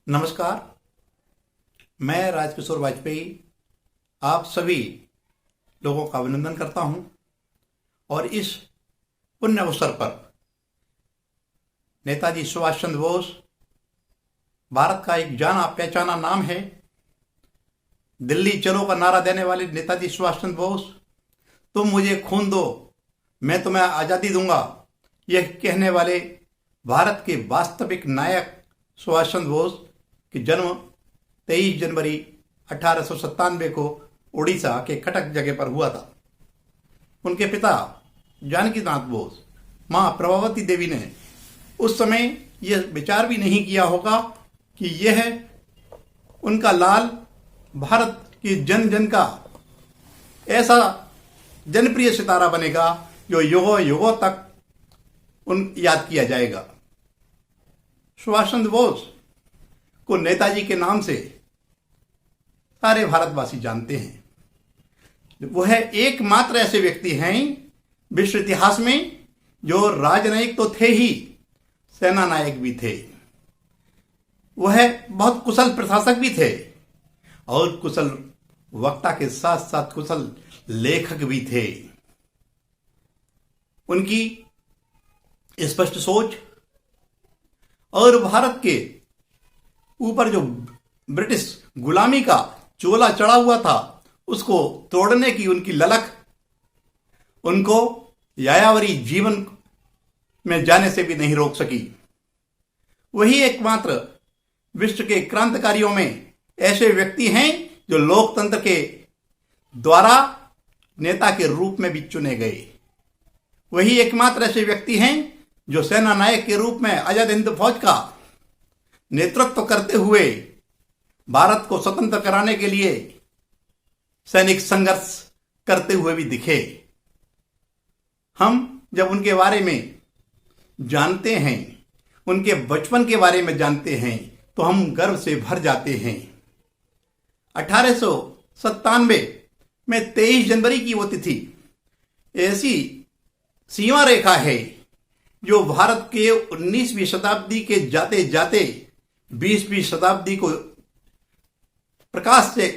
नमस्कार। मैं राजकिशोर वाजपेयी आप सभी लोगों का अभिनंदन करता हूं और इस पुण्य अवसर पर नेताजी सुभाष चंद्र बोस भारत का एक जाना पहचाना नाम है। दिल्ली चलो का नारा देने वाले नेताजी सुभाष चंद्र बोस, तुम मुझे खून दो मैं तुम्हें आज़ादी दूंगा, यह कहने वाले भारत के वास्तविक नायक सुभाष चंद्र बोस कि जन्म 23 जनवरी 1897 को उड़ीसा के कटक जगह पर हुआ था। उनके पिता जानकीनाथ बोस, मां प्रभावती देवी ने उस समय यह विचार भी नहीं किया होगा कि यह उनका लाल भारत की जन जन का ऐसा जनप्रिय सितारा बनेगा जो युगों युगों तक याद किया जाएगा। सुभाष चंद्र बोस को नेताजी के नाम से सारे भारतवासी जानते हैं। वह एकमात्र ऐसे व्यक्ति हैं विश्व इतिहास में जो राजनयिक तो थे ही, सेना नायक भी थे। वह बहुत कुशल प्रशासक भी थे और कुशल वक्ता के साथ साथ कुशल लेखक भी थे। उनकी स्पष्ट सोच और भारत के ऊपर जो ब्रिटिश गुलामी का चोला चढ़ा हुआ था उसको तोड़ने की उनकी ललक उनको यायावरी जीवन में जाने से भी नहीं रोक सकी। वही एकमात्र विश्व के क्रांतिकारियों में ऐसे व्यक्ति हैं जो लोकतंत्र के द्वारा नेता के रूप में भी चुने गए। वही एकमात्र ऐसे व्यक्ति हैं जो सेना नायक के रूप में आजाद हिंद फौज का नेतृत्व करते हुए भारत को स्वतंत्र कराने के लिए सैनिक संघर्ष करते हुए भी दिखे। हम जब उनके बारे में जानते हैं, उनके बचपन के बारे में जानते हैं तो हम गर्व से भर जाते हैं। 1897 में 23 जनवरी की वो तिथि ऐसी सीमा रेखा है जो भारत के 19वीं शताब्दी के जाते जाते 20वीं शताब्दी को प्रकाश से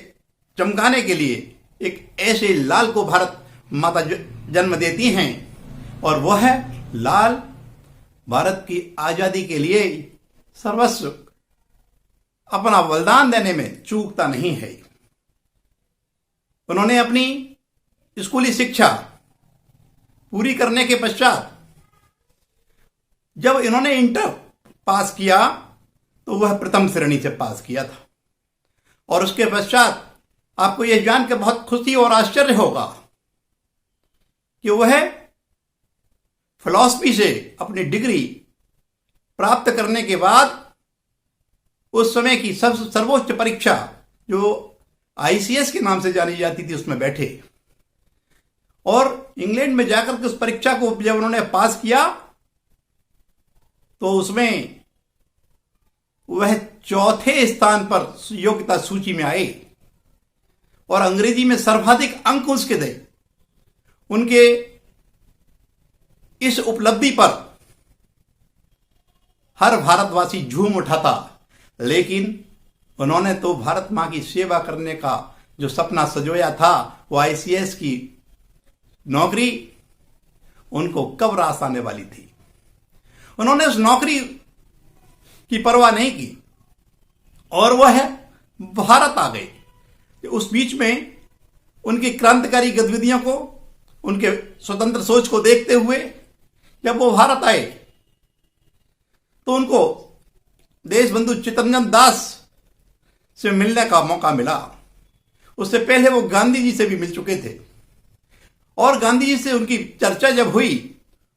चमकाने के लिए एक ऐसे लाल को भारत माता जन्म देती हैं और वह लाल भारत की आजादी के लिए सर्वस्व अपना बलिदान देने में चूकता नहीं है। उन्होंने अपनी स्कूली शिक्षा पूरी करने के पश्चात जब इन्होंने इंटर पास किया तो वह प्रथम श्रेणी से पास किया था और उसके पश्चात आपको यह जानकर बहुत खुशी और आश्चर्य होगा कि वह फिलॉसफी से अपनी डिग्री प्राप्त करने के बाद उस समय की सबसे सर्वोच्च परीक्षा जो आईसीएस के नाम से जानी जाती थी उसमें बैठे और इंग्लैंड में जाकर के उस परीक्षा को जब उन्होंने पास किया तो उसमें वह चौथे स्थान पर योग्यता सूची में आए और अंग्रेजी में सर्वाधिक अंक उसके थे। उनके इस उपलब्धि पर हर भारतवासी झूम उठा था, लेकिन उन्होंने तो भारत मां की सेवा करने का जो सपना सजोया था वो आईसीएस की नौकरी उनको कब रास आने वाली थी। उन्होंने उस नौकरी की परवाह नहीं की और वह भारत आ गए। उस बीच में उनकी क्रांतिकारी गतिविधियों को, उनके स्वतंत्र सोच को देखते हुए जब वो भारत आए तो उनको देशबंधु चित्तरंजन दास से मिलने का मौका मिला। उससे पहले वो गांधी जी से भी मिल चुके थे और गांधी जी से उनकी चर्चा जब हुई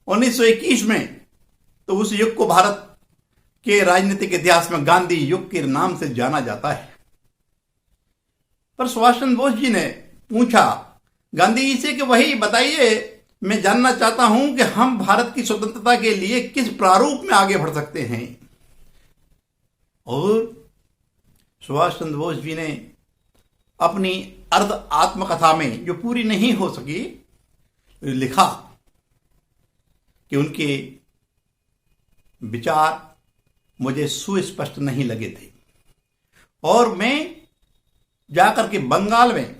1921 में तो उस युग को भारत के राजनीतिक इतिहास में गांधी युग के नाम से जाना जाता है। पर सुभाष चंद्र बोस जी ने पूछा गांधी जी से कि वही बताइए, मैं जानना चाहता हूं कि हम भारत की स्वतंत्रता के लिए किस प्रारूप में आगे बढ़ सकते हैं। और सुभाष चंद्र बोस जी ने अपनी अर्ध आत्मकथा में जो पूरी नहीं हो सकी लिखा कि उनके विचार मुझे सुस्पष्ट नहीं लगे थे। और मैं जाकर के बंगाल में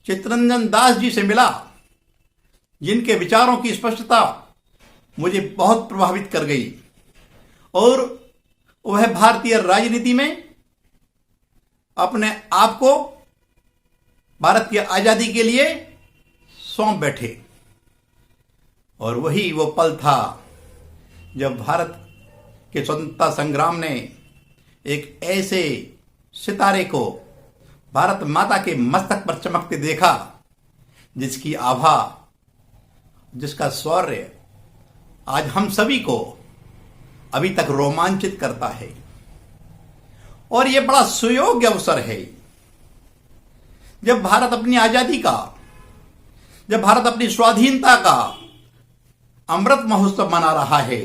चित्तरंजन दास जी से मिला, जिनके विचारों की स्पष्टता मुझे बहुत प्रभावित कर गई और वह भारतीय राजनीति में अपने आप को भारत की आजादी के लिए सौंप बैठे। और वही वो पल था जब भारत के स्वतंत्रता संग्राम ने एक ऐसे सितारे को भारत माता के मस्तक पर चमकते देखा, जिसकी आभा, जिसका शौर्य आज हम सभी को अभी तक रोमांचित करता है। और यह बड़ा सुयोग्य अवसर है जब भारत अपनी आजादी का, जब भारत अपनी स्वाधीनता का अमृत महोत्सव मना रहा है।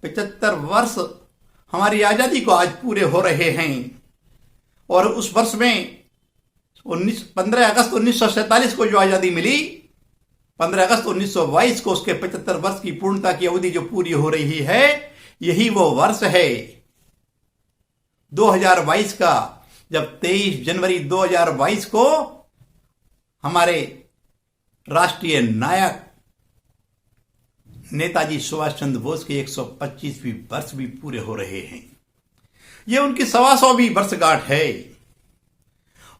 75 वर्ष हमारी आजादी को आज पूरे हो रहे हैं और उस वर्ष में 15 अगस्त 1947 को जो आजादी मिली, 15 अगस्त 1922 को उसके 75 वर्ष की पूर्णता की अवधि जो पूरी हो रही है, यही वो वर्ष है 2022 का, जब 23 जनवरी 2022 को हमारे राष्ट्रीय नायक नेताजी सुभाष चंद्र बोस के 125वीं वर्ष भी पूरे हो रहे हैं। यह उनकी 125वीं वर्षगांठ है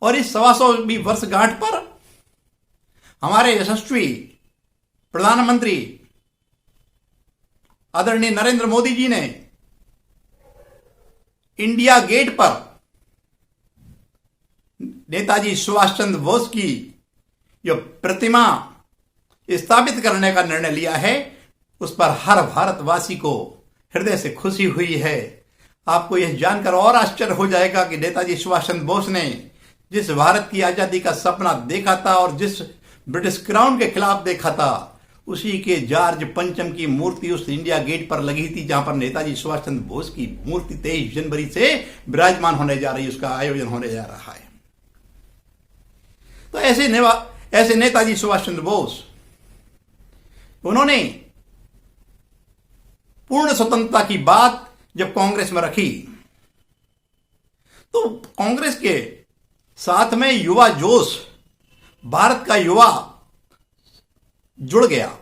और इस 125वीं वर्षगांठ पर हमारे यशस्वी प्रधानमंत्री आदरणीय नरेंद्र मोदी जी ने इंडिया गेट पर नेताजी सुभाष चंद्र बोस की जो प्रतिमा स्थापित करने का निर्णय लिया है, उस पर हर भारतवासी को हृदय से खुशी हुई है। आपको यह जानकर और आश्चर्य हो जाएगा कि नेताजी सुभाष चंद्र बोस ने जिस भारत की आजादी का सपना देखा था और जिस ब्रिटिश क्राउन के खिलाफ देखा था, उसी के जॉर्ज पंचम की मूर्ति उस इंडिया गेट पर लगी थी, जहां पर नेताजी सुभाष चंद्र बोस की मूर्ति 23 जनवरी से विराजमान होने जा रही है, उसका आयोजन होने जा रहा है। तो ऐसे नेताजी सुभाष चंद्र बोस, उन्होंने पूर्ण स्वतंत्रता की बात जब कांग्रेस में रखी, तो कांग्रेस के साथ में युवा जोश, भारत का युवा जुड़ गया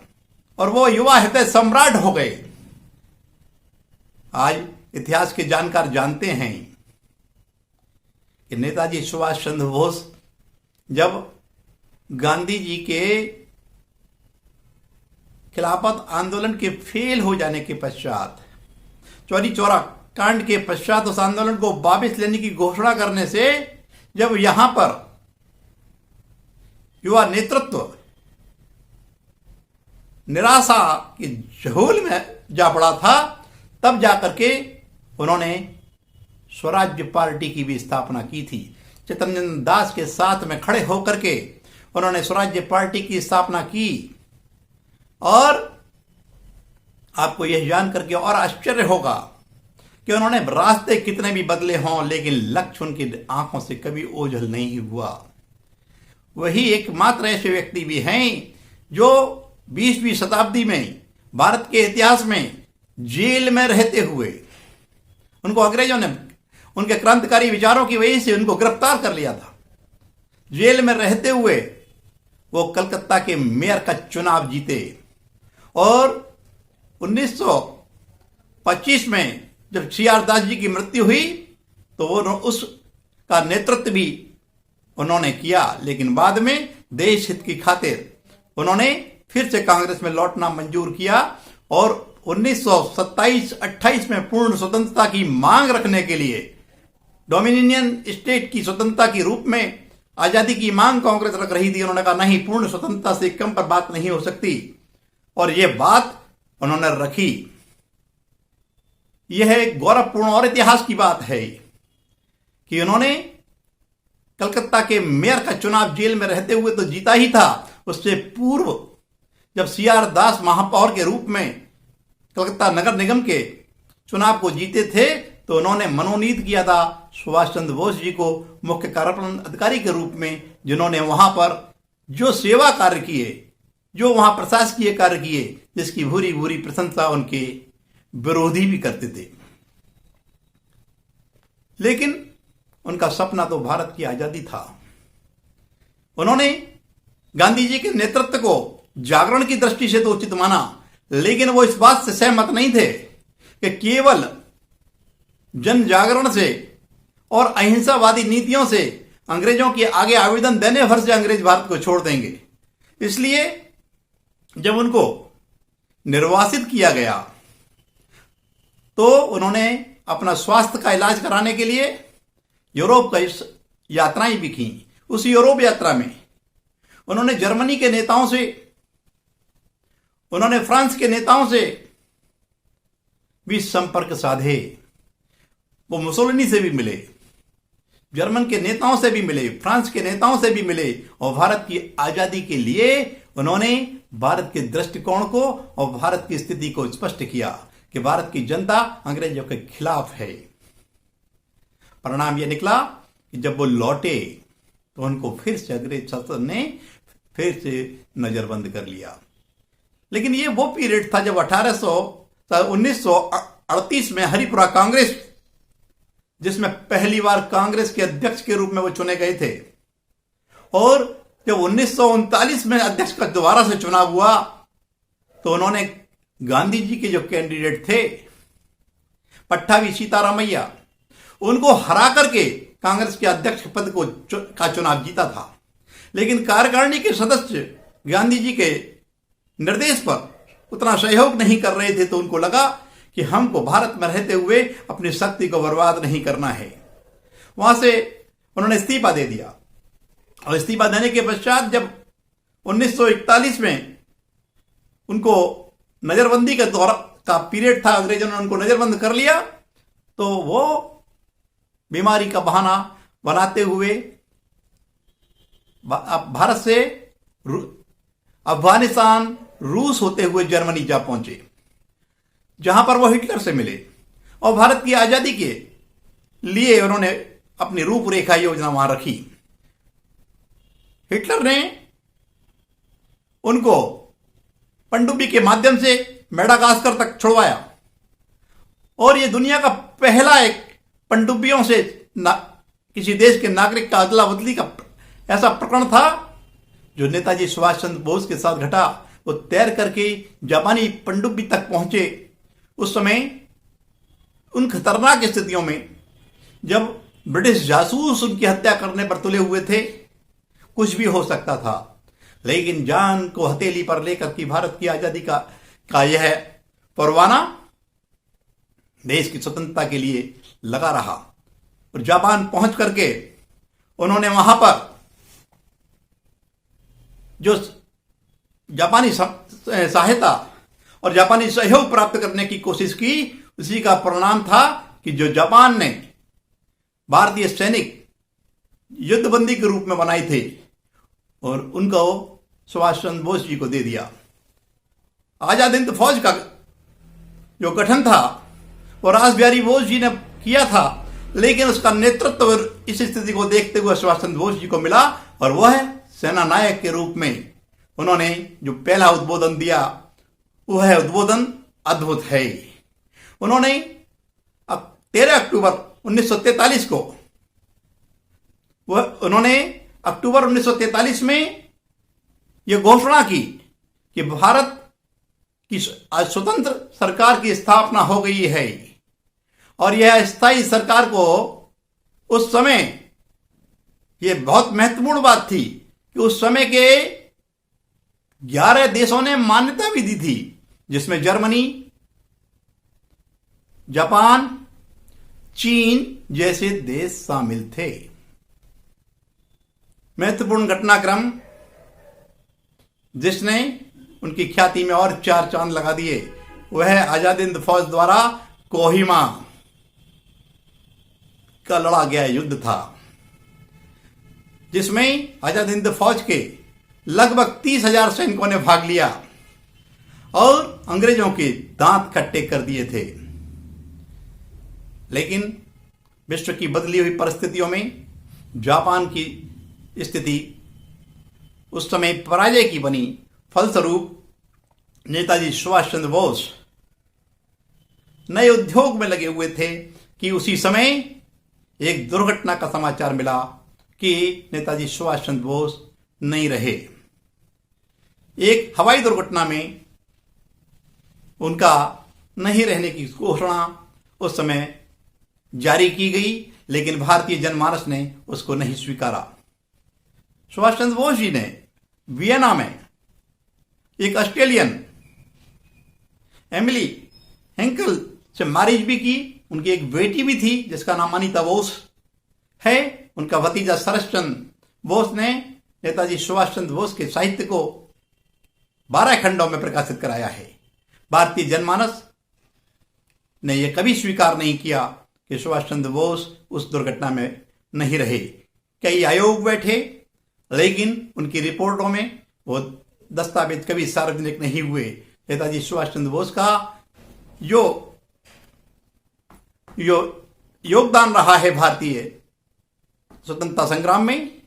और वो युवा हृदय सम्राट हो गए। आज इतिहास के जानकार जानते हैं कि नेताजी सुभाष चंद्र बोस जब गांधी जी के खिलाफत आंदोलन के फेल हो जाने के पश्चात, चौरी चौरा कांड के पश्चात, उस आंदोलन को वापस लेने की घोषणा करने से जब यहां पर युवा नेतृत्व निराशा की झोल में जा पड़ा था, तब जाकर के उन्होंने स्वराज्य पार्टी की भी स्थापना की थी। चित्तरंजन दास के साथ में खड़े होकर के उन्होंने स्वराज्य पार्टी की स्थापना की। और आपको यह जानकर के और आश्चर्य होगा कि उन्होंने रास्ते कितने भी बदले हों, लेकिन लक्ष्य उनकी आंखों से कभी ओझल नहीं हुआ। वही एकमात्र ऐसे व्यक्ति भी हैं जो 20वीं शताब्दी में भारत के इतिहास में जेल में रहते हुए, उनको अंग्रेजों ने उनके क्रांतिकारी विचारों की वजह से उनको गिरफ्तार कर लिया था। जेल में रहते हुए वो कलकत्ता के मेयर का चुनाव जीते और 1925 में जब CR दास जी की मृत्यु हुई तो वो उसका नेतृत्व भी उन्होंने किया, लेकिन बाद में देश हित की खातिर उन्होंने फिर से कांग्रेस में लौटना मंजूर किया और 1927-28 में पूर्ण स्वतंत्रता की मांग रखने के लिए, डोमिनियन स्टेट की स्वतंत्रता के रूप में आजादी की मांग कांग्रेस रख रही थी। उन्होंने कहा नहीं, पूर्ण स्वतंत्रता से कम पर बात नहीं हो सकती, और यह बात उन्होंने रखी। यह एक गौरवपूर्ण और इतिहास की बात है कि उन्होंने कलकत्ता के मेयर का चुनाव जेल में रहते हुए तो जीता ही था, उससे पूर्व जब CR दास महापौर के रूप में कलकत्ता नगर निगम के चुनाव को जीते थे तो उन्होंने मनोनीत किया था सुभाष चंद्र बोस जी को मुख्य कार्यपालन अधिकारी के रूप में, जिन्होंने वहां पर जो सेवा कार्य किए, जो वहां प्रशासकीय कार्य किए, जिसकी भूरी भूरी प्रशंसा उनके विरोधी भी करते थे। लेकिन उनका सपना तो भारत की आजादी था। उन्होंने गांधी जी के नेतृत्व को जागरण की दृष्टि से तो उचित माना, लेकिन वो इस बात से सहमत नहीं थे कि केवल जन जागरण से और अहिंसावादी नीतियों से अंग्रेजों के आगे आवेदन देने भर से अंग्रेज भारत को छोड़ देंगे। इसलिए जब उनको निर्वासित किया गया तो उन्होंने अपना स्वास्थ्य का इलाज कराने के लिए यूरोप का यात्राएं भी की। उस यूरोप यात्रा में उन्होंने जर्मनी के नेताओं से, उन्होंने फ्रांस के नेताओं से भी संपर्क साधे। वो मुसोलिनी से भी मिले, जर्मन के नेताओं से भी मिले, फ्रांस के नेताओं से भी मिले और भारत की आजादी के लिए उन्होंने भारत के दृष्टिकोण को और भारत की स्थिति को स्पष्ट किया कि भारत की जनता अंग्रेजों के खिलाफ है। परिणाम यह निकला कि जब वो लौटे तो उनको फिर से अंग्रेज शासन ने फिर से नजरबंद कर लिया। लेकिन ये वो पीरियड था जब 1938 में हरिपुरा कांग्रेस, जिसमें पहली बार कांग्रेस के अध्यक्ष के रूप में वो चुने गए थे, और जब 1939 में अध्यक्ष का दोबारा से चुनाव हुआ तो उन्होंने गांधी जी के जो कैंडिडेट थे पट्टाभी सीतारामैया, उनको हरा करके कांग्रेस के अध्यक्ष पद का चुनाव जीता था। लेकिन कार्यकारिणी के सदस्य गांधी जी के निर्देश पर उतना सहयोग नहीं कर रहे थे, तो उनको लगा कि हमको भारत में रहते हुए अपनी शक्ति को बर्बाद नहीं करना है। वहां से उन्होंने इस्तीफा दे दिया और इस्तीफा देने के पश्चात जब 1941 में उनको नजरबंदी का पीरियड था, अंग्रेजों ने उनको नजरबंद कर लिया, तो वो बीमारी का बहाना बनाते हुए भारत से अफगानिस्तान, रूस होते हुए जर्मनी जा पहुंचे, जहां पर वो हिटलर से मिले और भारत की आजादी के लिए उन्होंने अपनी रूपरेखा योजना वहां रखी। हिटलर ने उनको पनडुब्बी के माध्यम से मेडागास्कर तक छुड़वाया और ये दुनिया का पहला एक पनडुब्बियों से किसी देश के नागरिक का अदला बदली का ऐसा प्रकरण था जो नेताजी सुभाष चंद्र बोस के साथ घटा। वो तैर करके जापानी पनडुब्बी तक पहुंचे। उस समय उन खतरनाक स्थितियों में जब ब्रिटिश जासूस उनकी हत्या करने पर तुले हुए थे, कुछ भी हो सकता था, लेकिन जान को हथेली पर लेकर की भारत की आजादी का यह परवाना देश की स्वतंत्रता के लिए लगा रहा। और जापान पहुंच करके उन्होंने वहां पर जो जापानी सहायता और जापानी सहयोग प्राप्त करने की कोशिश की, उसी का परिणाम था कि जो जापान ने भारतीय सैनिक युद्धबंदी के रूप में बनाए थे और उनको सुभाष चंद्र बोस जी को दे दिया। आजाद हिंद फौज का जो गठन था वो रास बिहारी बोस जी ने किया था, लेकिन उसका नेतृत्व इस स्थिति को देखते हुए सुभाष चंद्र बोस जी को मिला और वह सेना नायक के रूप में उन्होंने जो पहला उद्बोधन दिया वह उद्बोधन अद्भुत है। उन्होंने 13 अक्टूबर 1943 को उन्होंने अक्टूबर 1943 में यह घोषणा की कि भारत की स्वतंत्र सरकार की स्थापना हो गई है। और यह स्थायी सरकार को उस समय यह बहुत महत्वपूर्ण बात थी कि उस समय के 11 देशों ने मान्यता भी दी थी, जिसमें जर्मनी, जापान, चीन जैसे देश शामिल थे। महत्वपूर्ण घटनाक्रम जिसने उनकी ख्याति में और 4 चांद लगा दिए वह आजाद हिंद फौज द्वारा कोहिमा का लड़ा गया युद्ध था, जिसमें आजाद हिंद फौज के लगभग 30,000 सैनिकों ने भाग लिया और अंग्रेजों के दांत खट्टे कर दिए थे। लेकिन विश्व की बदली हुई परिस्थितियों में जापान की स्थिति उस समय पराजय की बनी। फलस्वरूप नेताजी सुभाष चंद्र बोस नए उद्योग में लगे हुए थे कि उसी समय एक दुर्घटना का समाचार मिला कि नेताजी सुभाष चंद्र बोस नहीं रहे। एक हवाई दुर्घटना में उनका नहीं रहने की घोषणा उस समय जारी की गई, लेकिन भारतीय जनमानस ने उसको नहीं स्वीकारा। सुभाष चंद्र बोस जी ने वियना में एक ऑस्ट्रेलियन एमिली हेंकल से मैरिज भी की। उनकी एक बेटी भी थी जिसका नाम अनीता बोस है। उनका भतीजा शरद चंद्र बोस ने नेताजी सुभाष चंद्र बोस के साहित्य को 12 खंडों में प्रकाशित कराया है। भारतीय जनमानस ने यह कभी स्वीकार नहीं किया कि सुभाष चंद्र बोस उस दुर्घटना में नहीं रहे। कई आयोग बैठे, लेकिन उनकी रिपोर्टों में वो दस्तावेज कभी सार्वजनिक नहीं हुए। नेताजी सुभाष चंद्र बोस का जो योगदान रहा है भारतीय स्वतंत्रता संग्राम में,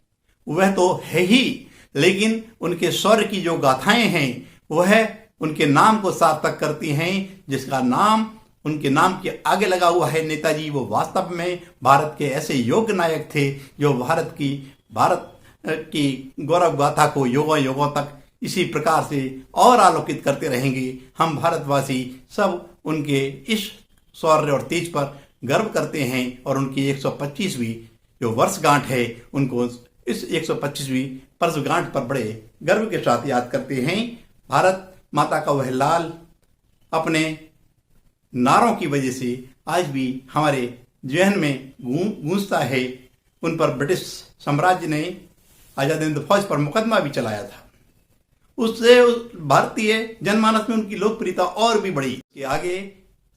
वह तो है ही, लेकिन उनके शौर्य की जो गाथाएं हैं वह उनके नाम को सार्थक करती हैं। जिसका नाम उनके नाम के आगे लगा हुआ है नेताजी, वो वास्तव में भारत के ऐसे योग्य नायक थे जो भारत की गौरव गाथा को युगों युगों तक इसी प्रकार से और आलोकित करते रहेंगे। हम भारतवासी सब उनके इस शौर्य और तेज पर गर्व करते हैं और उनकी 125वीं जो वर्षगांठ है उनको इस 125वीं वर्षगांठ पर बड़े गर्व के साथ याद करते हैं। भारत माता का वह लाल अपने नारों की वजह से आज भी हमारे जहन में गूंजता है। उन पर ब्रिटिश साम्राज्य ने आजाद हिंद फौज पर मुकदमा भी चलाया था। उससे भारतीय जनमानस में उनकी लोकप्रियता और भी बढ़ी कि आगे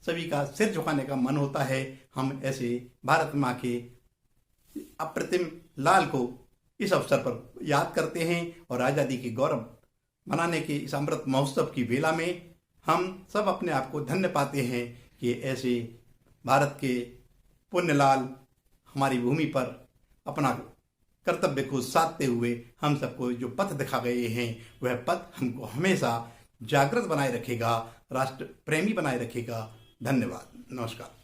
सभी का सिर झुकाने का मन होता है। हम ऐसे भारत माँ के अप्रतिम लाल को इस अवसर पर याद करते हैं और आज़ादी के गौरव मनाने के इस अमृत महोत्सव की बेला में हम सब अपने आप को धन्य पाते हैं कि ऐसे भारत के पुण्यलाल हमारी भूमि पर अपना कर्तव्य को साधते हुए हम सबको जो पथ दिखा गए हैं वह पथ हमको हमेशा जागृत बनाए रखेगा, राष्ट्र प्रेमी बनाए रखेगा। धन्यवाद, नमस्कार।